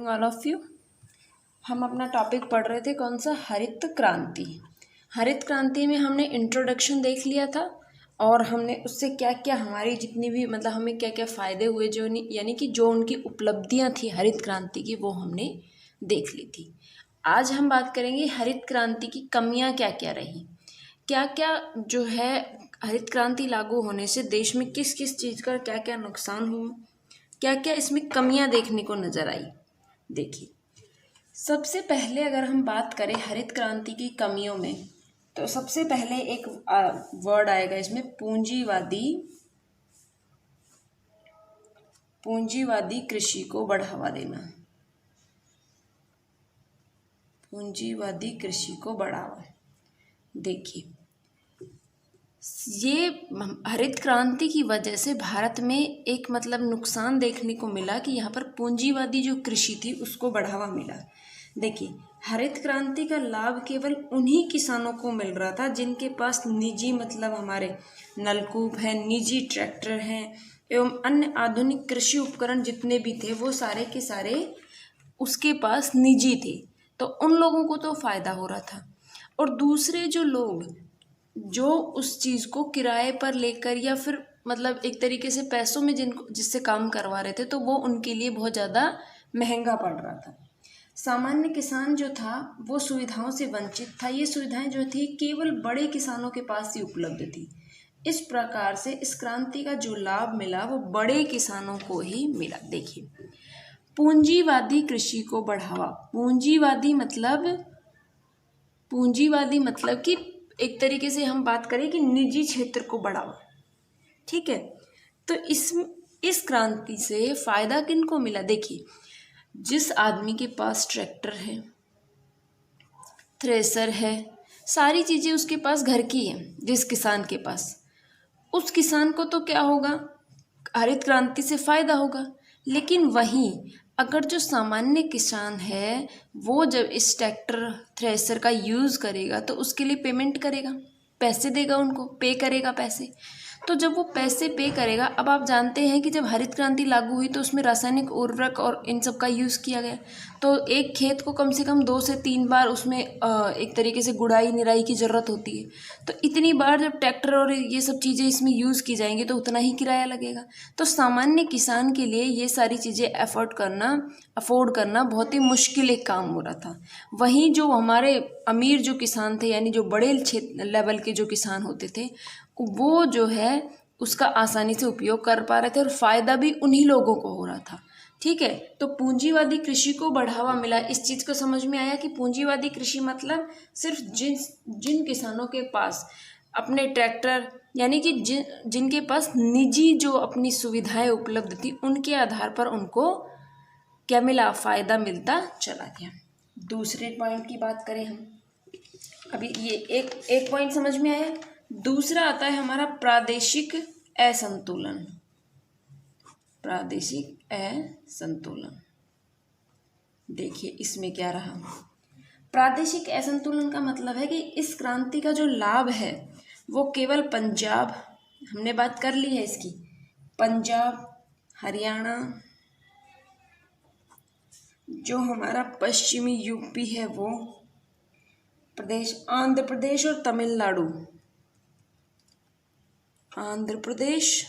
All of you. हम अपना topic पढ़ रहे थे, कौन सा, हरित क्रांति। हरित क्रांति में हमने इंट्रोडक्शन देख लिया था और हमने उससे क्या क्या हमारी जितनी भी मतलब हमें क्या क्या फ़ायदे हुए, जो यानी कि जो उनकी उपलब्धियां थी हरित क्रांति की, वो हमने देख ली थी। आज हम बात करेंगे हरित क्रांति की कमियां क्या क्या रही, क्या क्या जो है हरित क्रांति लागू होने से देश में किस किस चीज़ का क्या क्या नुकसान हुआ, क्या क्या इसमें कमियां देखने को नजर आई। देखिए, सबसे पहले अगर हम बात करें हरित क्रांति की कमियों में, तो सबसे पहले एक वर्ड आएगा इसमें, पूंजीवादी कृषि को बढ़ावा देना। पूंजीवादी कृषि को बढ़ावा। देखिए, ये हरित क्रांति की वजह से भारत में एक मतलब नुकसान देखने को मिला कि यहाँ पर पूंजीवादी जो कृषि थी उसको बढ़ावा मिला। देखिए, हरित क्रांति का लाभ केवल उन्हीं किसानों को मिल रहा था जिनके पास निजी मतलब हमारे नलकूप हैं, निजी ट्रैक्टर हैं एवं अन्य आधुनिक कृषि उपकरण जितने भी थे वो सारे के सारे उसके पास निजी थे, तो उन लोगों को तो फायदा हो रहा था। और दूसरे जो लोग जो उस चीज़ को किराए पर लेकर या फिर मतलब एक तरीके से पैसों में जिससे काम करवा रहे थे, तो वो उनके लिए बहुत ज़्यादा महंगा पड़ रहा था। सामान्य किसान जो था वो सुविधाओं से वंचित था। ये सुविधाएं जो थी केवल बड़े किसानों के पास ही उपलब्ध थी। इस प्रकार से इस क्रांति का जो लाभ मिला वो बड़े किसानों को ही मिला। देखिए, पूंजीवादी कृषि को बढ़ावा। पूंजीवादी मतलब कि एक तरीके से हम बात करें कि निजी क्षेत्र को बढ़ावा, ठीक है। तो इस क्रांति से फायदा किनको मिला? देखिए, जिस आदमी के पास ट्रैक्टर है, थ्रेसर है, सारी चीजें उसके पास घर की है, जिस किसान के पास, उस किसान को तो क्या होगा, हरित क्रांति से फायदा होगा। लेकिन वहीं अगर जो सामान्य किसान है वो जब इस ट्रैक्टर थ्रेसर का यूज़ करेगा तो उसके लिए पेमेंट करेगा, पैसे देगा, उनको पे करेगा पैसे। तो जब वो पैसे पे करेगा, अब आप जानते हैं कि जब हरित क्रांति लागू हुई तो उसमें रासायनिक उर्वरक और इन सब का यूज़ किया गया, तो एक खेत को कम से कम 2 से 3 बार उसमें एक तरीके से गुड़ाई निराई की ज़रूरत होती है। तो इतनी बार जब ट्रैक्टर और ये सब चीज़ें इसमें यूज़ की जाएंगी तो उतना ही किराया लगेगा। तो सामान्य किसान के लिए ये सारी चीज़ें अफोर्ड करना बहुत ही मुश्किल एक काम हो रहा था। वहीं जो हमारे अमीर जो किसान थे, यानी जो बड़े लेवल के जो किसान होते थे, वो जो है उसका आसानी से उपयोग कर पा रहे थे और फायदा भी उन्हीं लोगों को हो रहा था, ठीक है। तो पूंजीवादी कृषि को बढ़ावा मिला। इस चीज़ को समझ में आया कि पूंजीवादी कृषि मतलब सिर्फ जिन किसानों के पास अपने ट्रैक्टर, यानी कि जिनके पास निजी जो अपनी सुविधाएं उपलब्ध थी, उनके आधार पर उनको क्या मिला, फायदा मिलता चला गया। दूसरे पॉइंट की बात करें हम, अभी ये एक पॉइंट समझ में आया। दूसरा आता है हमारा प्रादेशिक असंतुलन। प्रादेशिक असंतुलन, देखिए इसमें क्या रहा। प्रादेशिक असंतुलन का मतलब है कि इस क्रांति का जो लाभ है वो केवल पंजाब, हमने बात कर ली है इसकी, पंजाब, हरियाणा, जो हमारा पश्चिमी यूपी है वो प्रदेश, आंध्र प्रदेश और तमिलनाडु, आंध्र प्रदेश,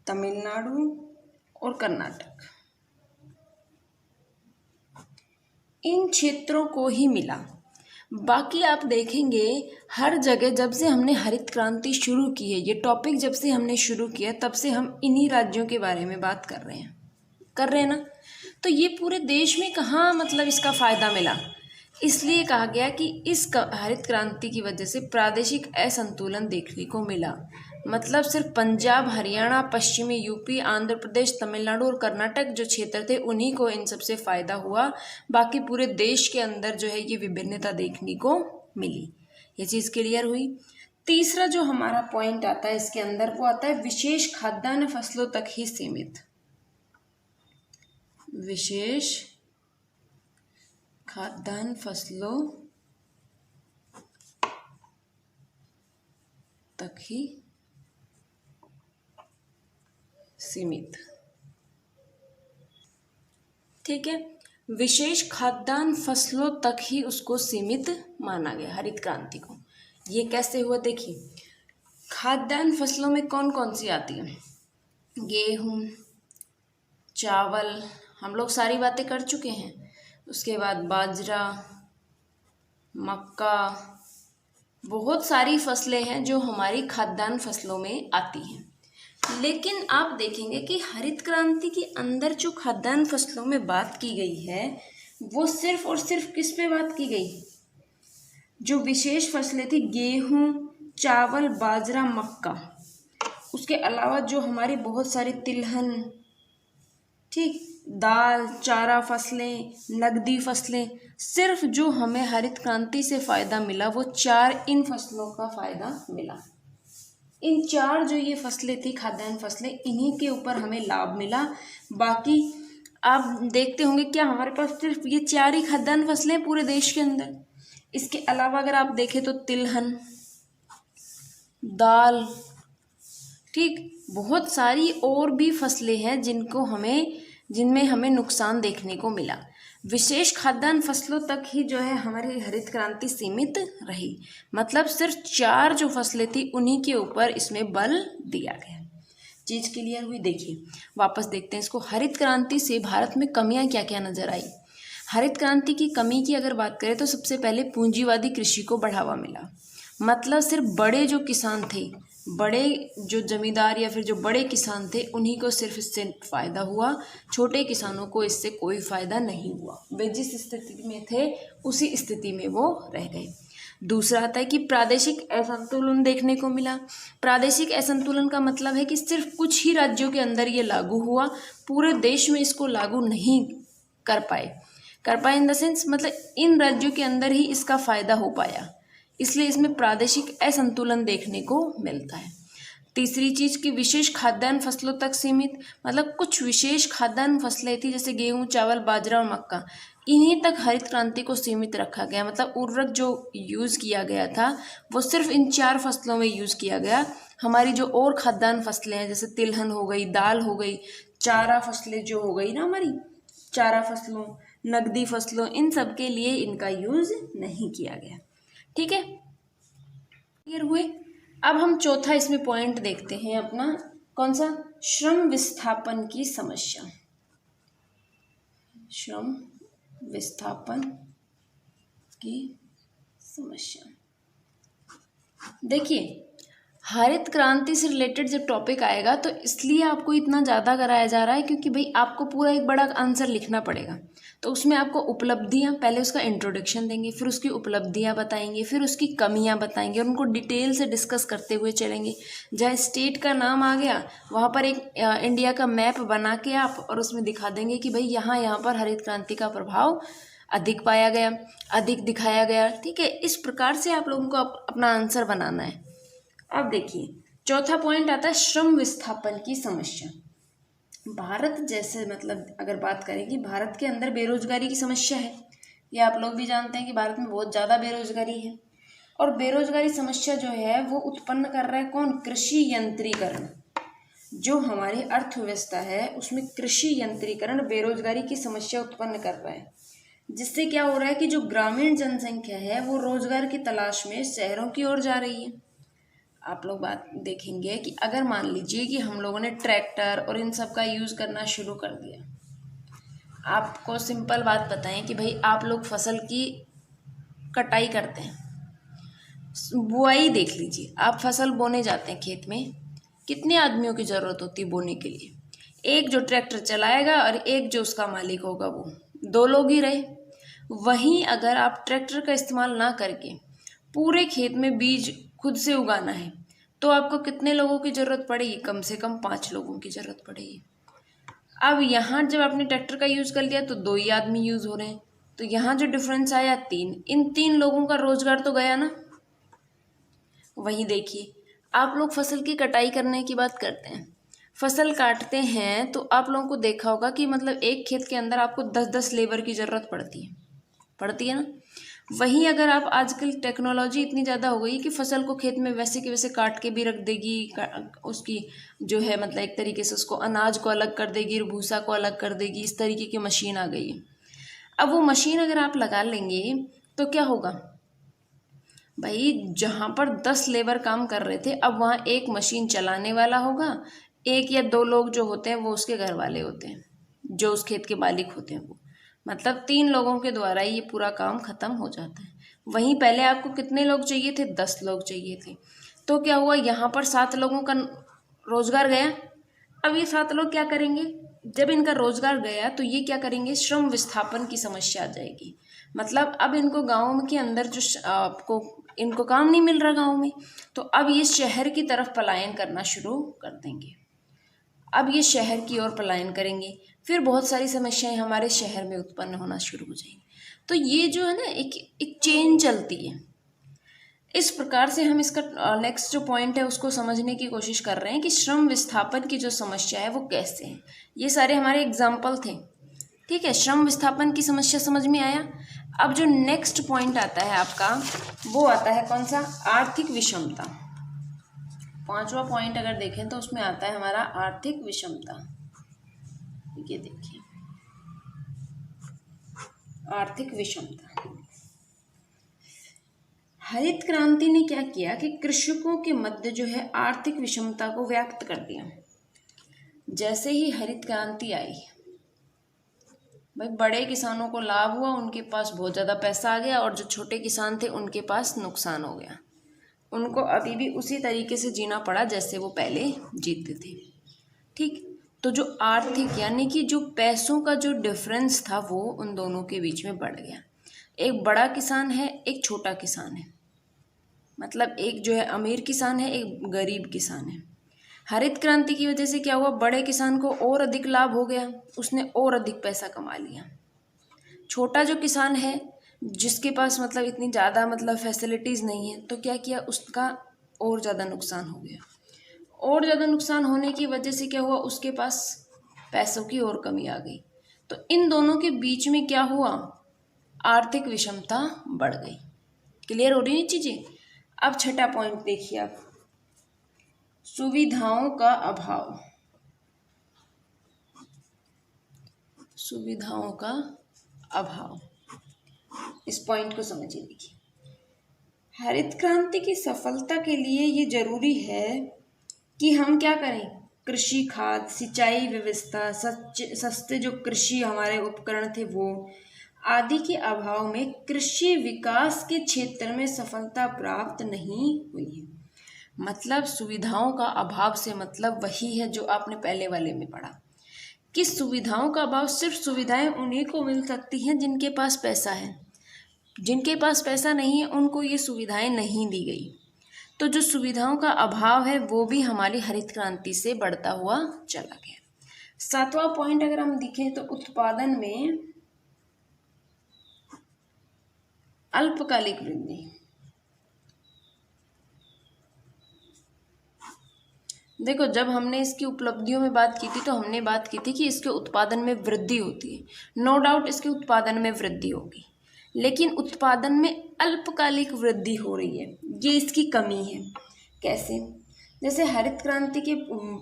तमिलनाडु और कर्नाटक, इन क्षेत्रों को ही मिला। बाकी आप देखेंगे हर जगह जब से हमने हरित क्रांति शुरू की है, ये टॉपिक जब से हमने शुरू किया तब से हम इन्हीं राज्यों के बारे में बात कर रहे हैं ना। तो ये पूरे देश में कहाँ मतलब इसका फायदा मिला, इसलिए कहा गया कि इस हरित क्रांति की वजह से प्रादेशिक असंतुलन देखने को मिला। मतलब सिर्फ पंजाब, हरियाणा, पश्चिमी यूपी, आंध्र प्रदेश, तमिलनाडु और कर्नाटक जो क्षेत्र थे उन्हीं को इन सबसे फायदा हुआ। बाकी पूरे देश के अंदर जो है ये विभिन्नता देखने को मिली। ये चीज़ क्लियर हुई। तीसरा जो हमारा पॉइंट आता है इसके अंदर वो आता है विशेष खाद्यान्न फसलों तक ही सीमित। विशेष खाद्यान्न फसलों तक ही सीमित। ठीक है। विशेष खाद्यान्न फसलों तक ही उसको सीमित माना गया हरित क्रांति को। ये कैसे हुआ देखिए, खाद्यान्न फसलों में कौन कौन सी आती है? गेहूँ, चावल, हम लोग सारी बातें कर चुके हैं। उसके बाद बाजरा, मक्का, बहुत सारी फसलें हैं जो हमारी खाद्यान्न फसलों में आती हैं। लेकिन आप देखेंगे कि हरित क्रांति के अंदर जो खाद्यान्न फसलों में बात की गई है वो सिर्फ और सिर्फ किस पे बात की गई? जो विशेष फसलें थी गेहूँ, चावल, बाजरा, मक्का, उसके अलावा जो हमारी बहुत सारी तिलहन, ठीक, दाल, चारा फसलें, नगदी फसलें, सिर्फ जो हमें हरित क्रांति से फ़ायदा मिला वो 4 इन फसलों का फ़ायदा मिला। इन 4 जो ये फसलें थी खाद्यान्न फसलें, इन्हीं के ऊपर हमें लाभ मिला। बाकी आप देखते होंगे क्या हमारे पास सिर्फ ये 4 ही खाद्यान्न फसलें पूरे देश के अंदर? इसके अलावा अगर आप देखें तो तिलहन, दाल, ठीक, बहुत सारी और भी फसलें हैं जिनमें हमें नुकसान देखने को मिला। विशेष खाद्यान्न फसलों तक ही जो है हमारी हरित क्रांति सीमित रही, मतलब सिर्फ 4 जो फसलें थी उन्हीं के ऊपर इसमें बल दिया गया। चीज़ क्लियर हुई? देखिए वापस देखते हैं इसको। हरित क्रांति से भारत में कमियां क्या क्या नजर आई? हरित क्रांति की कमी की अगर बात करें तो सबसे पहले पूंजीवादी कृषि को बढ़ावा मिला। मतलब सिर्फ बड़े जो किसान थे, बड़े जो जमींदार या फिर जो बड़े किसान थे, उन्हीं को सिर्फ इससे फ़ायदा हुआ, छोटे किसानों को इससे कोई फ़ायदा नहीं हुआ। वे जिस स्थिति में थे उसी स्थिति में वो रह गए। दूसरा आता है कि प्रादेशिक असंतुलन देखने को मिला। प्रादेशिक असंतुलन का मतलब है कि सिर्फ कुछ ही राज्यों के अंदर ये लागू हुआ, पूरे देश में इसको लागू नहीं कर पाए इन द सेंस मतलब इन राज्यों के अंदर ही इसका फ़ायदा हो पाया, इसलिए इसमें प्रादेशिक असंतुलन देखने को मिलता है। तीसरी चीज़ की विशेष खाद्यान्न फसलों तक सीमित, मतलब कुछ विशेष खाद्यान्न फसलें थी जैसे गेहूँ, चावल, बाजरा और मक्का, इन्हीं तक हरित क्रांति को सीमित रखा गया। मतलब उर्वरक जो यूज़ किया गया था वो सिर्फ इन 4 फसलों में यूज़ किया गया। हमारी जो और खाद्यान्न फसलें हैं जैसे तिलहन हो गई, दाल हो गई, चारा फसलें जो हो गई ना हमारी, चारा फसलों, नगदी फसलों, इन सब के लिए इनका यूज़ नहीं किया गया। ठीक है, क्लियर हुए? अब हम चौथा इसमें पॉइंट देखते हैं अपना, कौन सा? श्रम विस्थापन की समस्या। श्रम विस्थापन की समस्या। देखिए हरित क्रांति से रिलेटेड जब टॉपिक आएगा तो इसलिए आपको इतना ज़्यादा कराया जा रहा है क्योंकि भाई आपको पूरा एक बड़ा आंसर लिखना पड़ेगा। तो उसमें आपको उपलब्धियाँ, पहले उसका इंट्रोडक्शन देंगे, फिर उसकी उपलब्धियाँ बताएंगे, फिर उसकी कमियाँ बताएंगे और उनको डिटेल से डिस्कस करते हुए चलेंगे। जहाँ स्टेट का नाम आ गया वहाँ पर एक इंडिया का मैप बना के आप और उसमें दिखा देंगे कि भाई यहाँ पर हरित क्रांति का प्रभाव अधिक पाया गया, अधिक दिखाया गया। ठीक है, इस प्रकार से आप लोगों को अपना आंसर बनाना है। अब देखिए चौथा पॉइंट आता है श्रम विस्थापन की समस्या। भारत जैसे मतलब अगर बात करें कि भारत के अंदर बेरोजगारी की समस्या है, ये आप लोग भी जानते हैं कि भारत में बहुत ज़्यादा बेरोजगारी है। और बेरोजगारी समस्या जो है वो उत्पन्न कर रहा है कौन? कृषि यंत्रीकरण। जो हमारी अर्थव्यवस्था है उसमें कृषि यंत्रीकरण बेरोजगारी की समस्या उत्पन्न कर रहा है, जिससे क्या हो रहा है कि जो ग्रामीण जनसंख्या है वो रोजगार की तलाश में शहरों की ओर जा रही है। आप लोग बात देखेंगे कि अगर मान लीजिए कि हम लोगों ने ट्रैक्टर और इन सब का यूज़ करना शुरू कर दिया, आपको सिंपल बात बताएं कि भाई आप लोग फसल की कटाई करते हैं, बुआई देख लीजिए, आप फसल बोने जाते हैं खेत में, कितने आदमियों की ज़रूरत होती है बोने के लिए? एक जो ट्रैक्टर चलाएगा और एक जो उसका मालिक होगा, वो 2 लोग ही रहे। वहीं अगर आप ट्रैक्टर का इस्तेमाल ना करके पूरे खेत में बीज खुद से उगाना है तो आपको कितने लोगों की ज़रूरत पड़ेगी? कम से कम 5 लोगों की ज़रूरत पड़ेगी। अब यहाँ जब आपने ट्रैक्टर का यूज़ कर लिया तो 2 ही आदमी यूज़ हो रहे हैं, तो यहाँ जो डिफरेंस आया 3, इन 3 लोगों का रोजगार तो गया ना। वहीं देखिए आप लोग फसल की कटाई करने की बात करते हैं, फसल काटते हैं तो आप लोगों को देखा होगा कि मतलब एक खेत के अंदर आपको 10-10 लेबर की ज़रूरत पड़ती है ना। वहीं अगर आप आजकल टेक्नोलॉजी इतनी ज़्यादा हो गई कि फसल को खेत में वैसे के वैसे काट के भी रख देगी, उसकी जो है मतलब एक तरीके से उसको अनाज को अलग कर देगी, भूसा को अलग कर देगी, इस तरीके की मशीन आ गई है। अब वो मशीन अगर आप लगा लेंगे तो क्या होगा भाई, जहाँ पर 10 लेबर काम कर रहे थे अब वहाँ एक मशीन चलाने वाला होगा, एक या दो लोग जो होते हैं वो उसके घर वाले होते हैं, जो उस खेत के मालिक होते हैं वो, मतलब 3 लोगों के द्वारा ये पूरा काम खत्म हो जाता है। वहीं पहले आपको कितने लोग चाहिए थे, 10 लोग चाहिए थे। तो क्या हुआ, यहाँ पर 7 लोगों का रोजगार गया। अब ये 7 लोग क्या करेंगे, जब इनका रोजगार गया तो ये क्या करेंगे, श्रम विस्थापन की समस्या आ जाएगी। मतलब अब इनको गाँव के अंदर जो आपको इनको काम नहीं मिल रहा गाँव में, तो अब ये शहर की तरफ पलायन करना शुरू कर देंगे। अब ये शहर की ओर पलायन करेंगे, फिर बहुत सारी समस्याएं हमारे शहर में उत्पन्न होना शुरू हो जाएंगी। तो ये जो है ना एक चेन चलती है। इस प्रकार से हम इसका नेक्स्ट जो पॉइंट है उसको समझने की कोशिश कर रहे हैं कि श्रम विस्थापन की जो समस्या है वो कैसे है। ये सारे हमारे एग्जाम्पल थे, ठीक है। श्रम विस्थापन की समस्या समझ में आया। अब जो नेक्स्ट पॉइंट आता है आपका वो आता है कौन सा, आर्थिक विषमता। 5वां पॉइंट अगर देखें तो उसमें आता है हमारा आर्थिक विषमता। ये देखिए आर्थिक विषमता। हरित क्रांति ने क्या किया कि कृषकों के मध्य जो है आर्थिक विषमता को व्याप्त कर दिया। जैसे ही हरित क्रांति आई भाई, बड़े किसानों को लाभ हुआ, उनके पास बहुत ज़्यादा पैसा आ गया, और जो छोटे किसान थे उनके पास नुकसान हो गया। उनको अभी भी उसी तरीके से जीना पड़ा जैसे वो पहले जीते थे, ठीक। तो जो आर्थिक यानी कि जो पैसों का जो डिफरेंस था वो उन दोनों के बीच में बढ़ गया। एक बड़ा किसान है, एक छोटा किसान है, मतलब एक जो है अमीर किसान है, एक गरीब किसान है। हरित क्रांति की वजह से क्या हुआ, बड़े किसान को और अधिक लाभ हो गया, उसने और अधिक पैसा कमा लिया। छोटा जो किसान है जिसके पास मतलब इतनी ज़्यादा मतलब फैसिलिटीज़ नहीं है, तो क्या किया, उसका और ज़्यादा नुकसान हो गया। और ज़्यादा नुकसान होने की वजह से क्या हुआ, उसके पास पैसों की और कमी आ गई। तो इन दोनों के बीच में क्या हुआ, आर्थिक विषमता बढ़ गई। क्लियर हो रही है चीज़ें। अब छठा पॉइंट देखिए आप, सुविधाओं का अभाव। सुविधाओं का अभाव, इस पॉइंट को समझिए। देखिए, हरित क्रांति की सफलता के लिए ये जरूरी है कि हम क्या करें, कृषि खाद, सिंचाई व्यवस्था, सस्ते जो कृषि हमारे उपकरण थे वो आदि के अभाव में कृषि विकास के क्षेत्र में सफलता प्राप्त नहीं हुई है। मतलब सुविधाओं का अभाव से मतलब वही है जो आपने पहले वाले में पढ़ा कि सुविधाओं का अभाव, सिर्फ सुविधाएं उन्हीं को मिल सकती हैं जिनके पास पैसा है। जिनके पास पैसा नहीं है उनको ये सुविधाएं नहीं दी गई। तो जो सुविधाओं का अभाव है वो भी हमारी हरित क्रांति से बढ़ता हुआ चला गया। 7वां पॉइंट अगर हम देखें तो उत्पादन में अल्पकालिक वृद्धि। देखो, जब हमने इसकी उपलब्धियों में बात की थी तो हमने बात की थी कि इसके उत्पादन में वृद्धि होती है। नो डाउट इसके उत्पादन में वृद्धि होगी, लेकिन उत्पादन में अल्पकालिक वृद्धि हो रही है, ये इसकी कमी है। कैसे, जैसे हरित क्रांति के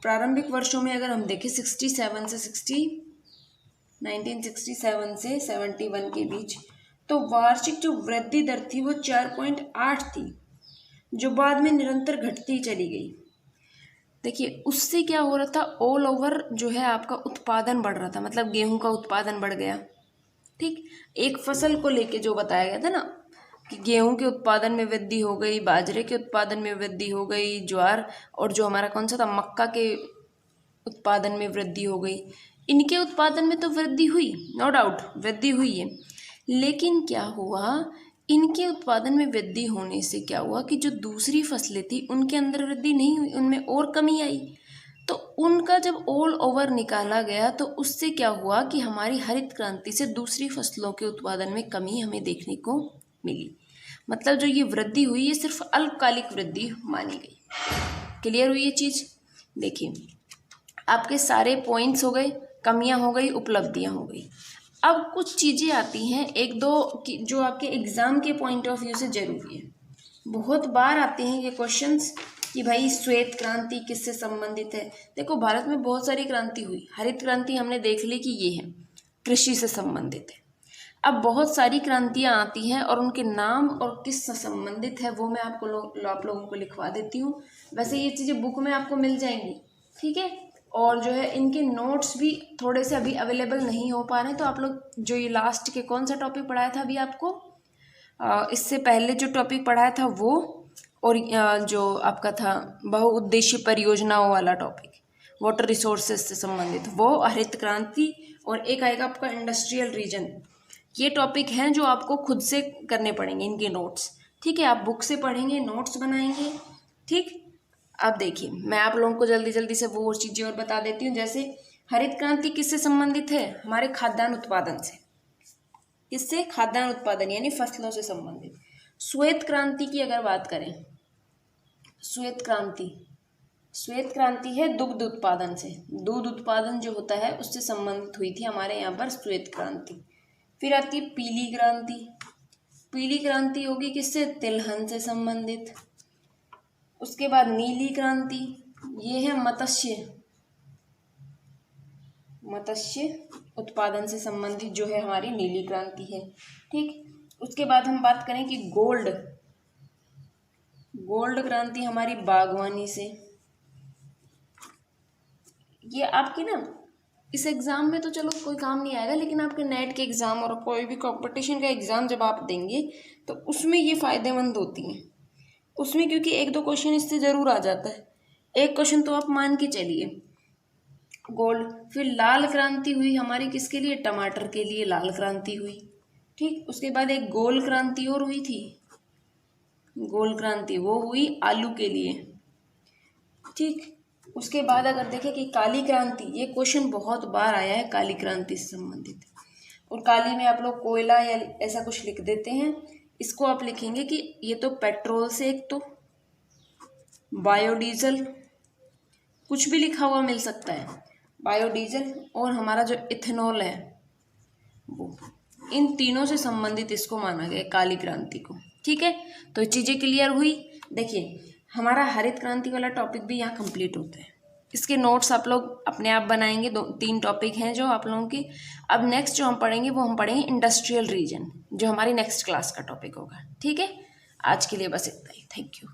प्रारंभिक वर्षों में अगर हम देखें 1967 से 71 के बीच, तो वार्षिक जो वृद्धि दर थी वो 4.8 थी, जो बाद में निरंतर घटती चली गई। देखिए, उससे क्या हो रहा था, ऑल ओवर जो है आपका उत्पादन बढ़ रहा था, मतलब गेहूं का उत्पादन बढ़ गया, ठीक। एक फसल को लेके जो बताया गया था ना कि गेहूं के उत्पादन में वृद्धि हो गई, बाजरे के उत्पादन में वृद्धि हो गई, ज्वार और जो हमारा कौन सा था मक्का के उत्पादन में वृद्धि हो गई। इनके उत्पादन में तो वृद्धि हुई, नो डाउट वृद्धि हुई है, लेकिन क्या हुआ, इनके उत्पादन में वृद्धि होने से क्या हुआ कि जो दूसरी फसलें थी उनके अंदर वृद्धि नहीं हुई, उनमें और कमी आई। तो उनका जब ऑल ओवर निकाला गया तो उससे क्या हुआ कि हमारी हरित क्रांति से दूसरी फसलों के उत्पादन में कमी हमें देखने को मिली। मतलब जो ये वृद्धि हुई ये सिर्फ अल्पकालिक वृद्धि मानी गई। क्लियर हुई ये चीज़। देखिए, आपके सारे पॉइंट्स हो गए, कमियां हो गई, उपलब्धियां हो गई। अब कुछ चीज़ें आती हैं एक दो कि जो आपके एग्ज़ाम के पॉइंट ऑफ व्यू से ज़रूरी है। बहुत बार आते हैं ये क्वेश्चंस कि भाई श्वेत क्रांति किससे संबंधित है। देखो भारत में बहुत सारी क्रांति हुई, हरित क्रांति हमने देख ली कि ये है कृषि से संबंधित है। अब बहुत सारी क्रांतियाँ आती हैं और उनके नाम और किस से संबंधित है वो मैं आपको आप लोगों को लिखवा देती हूँ। वैसे ये चीज़ें बुक में आपको मिल जाएंगी, ठीक है। और जो है इनके नोट्स भी थोड़े से अभी अवेलेबल नहीं हो पा रहे हैं, तो आप लोग जो ये लास्ट के कौन सा टॉपिक पढ़ाया था अभी आपको, इससे पहले जो टॉपिक पढ़ाया था वो, और जो आपका था बहुउद्देशीय परियोजनाओं वाला टॉपिक वाटर रिसोर्सेज से संबंधित, वो हरित क्रांति, और एक आएगा आपका इंडस्ट्रियल रीजन। ये टॉपिक हैं जो आपको खुद से करने पड़ेंगे इनके नोट्स, ठीक है। आप बुक से पढ़ेंगे, नोट्स बनाएंगे, ठीक। अब देखिए मैं आप लोगों को जल्दी जल्दी से वो चीज़ें और बता देती हूँ। जैसे हरित क्रांति किससे संबंधित है, हमारे खाद्यान्न उत्पादन से। किससे, खाद्यान्न उत्पादन यानी फसलों से संबंधित। श्वेत क्रांति की अगर बात करें, श्वेत क्रांति है दुग्ध उत्पादन से, दूध उत्पादन जो होता है उससे संबंधित हुई थी हमारे यहाँ पर श्वेत क्रांति। फिर आती है पीली क्रांति। पीली क्रांति होगी किससे, तिलहन से संबंधित। उसके बाद नीली क्रांति, ये है मत्स्य उत्पादन से संबंधित जो है हमारी नीली क्रांति है, ठीक। उसके बाद हम बात करें कि गोल्ड क्रांति हमारी बागवानी से। ये आपकी ना इस एग्ज़ाम में तो चलो कोई काम नहीं आएगा, लेकिन आपके नेट के एग्ज़ाम और कोई भी कंपटीशन का एग्ज़ाम जब आप देंगे तो उसमें ये फ़ायदेमंद होती हैं उसमें, क्योंकि एक दो क्वेश्चन इससे ज़रूर आ जाता है। एक क्वेश्चन तो आप मान के चलिए गोल्ड। फिर लाल क्रांति हुई हमारी किसके लिए, टमाटर के लिए लाल क्रांति हुई, ठीक। उसके बाद एक गोल क्रांति और हुई थी, गोल क्रांति वो हुई आलू के लिए, ठीक। उसके बाद अगर देखें कि काली क्रांति, ये क्वेश्चन बहुत बार आया है काली क्रांति से संबंधित, और काली में आप लोग कोयला या ऐसा कुछ लिख देते हैं। इसको आप लिखेंगे कि ये तो पेट्रोल से, एक तो बायोडीजल, कुछ भी लिखा हुआ मिल सकता है, बायोडीजल, और हमारा जो इथेनॉल है वो, इन तीनों से संबंधित इसको माना गया काली क्रांति को, ठीक है। तो चीज़ें क्लियर हुई। देखिए हमारा हरित क्रांति वाला टॉपिक भी यहाँ कंप्लीट होता है। इसके नोट्स आप लोग अपने आप बनाएंगे, 2-3 टॉपिक हैं जो आप लोगों की। अब नेक्स्ट जो हम पढ़ेंगे वो हम पढ़ेंगे इंडस्ट्रियल रीजन, जो हमारी नेक्स्ट क्लास का टॉपिक होगा, ठीक है। आज के लिए बस इतना ही, थैंक यू।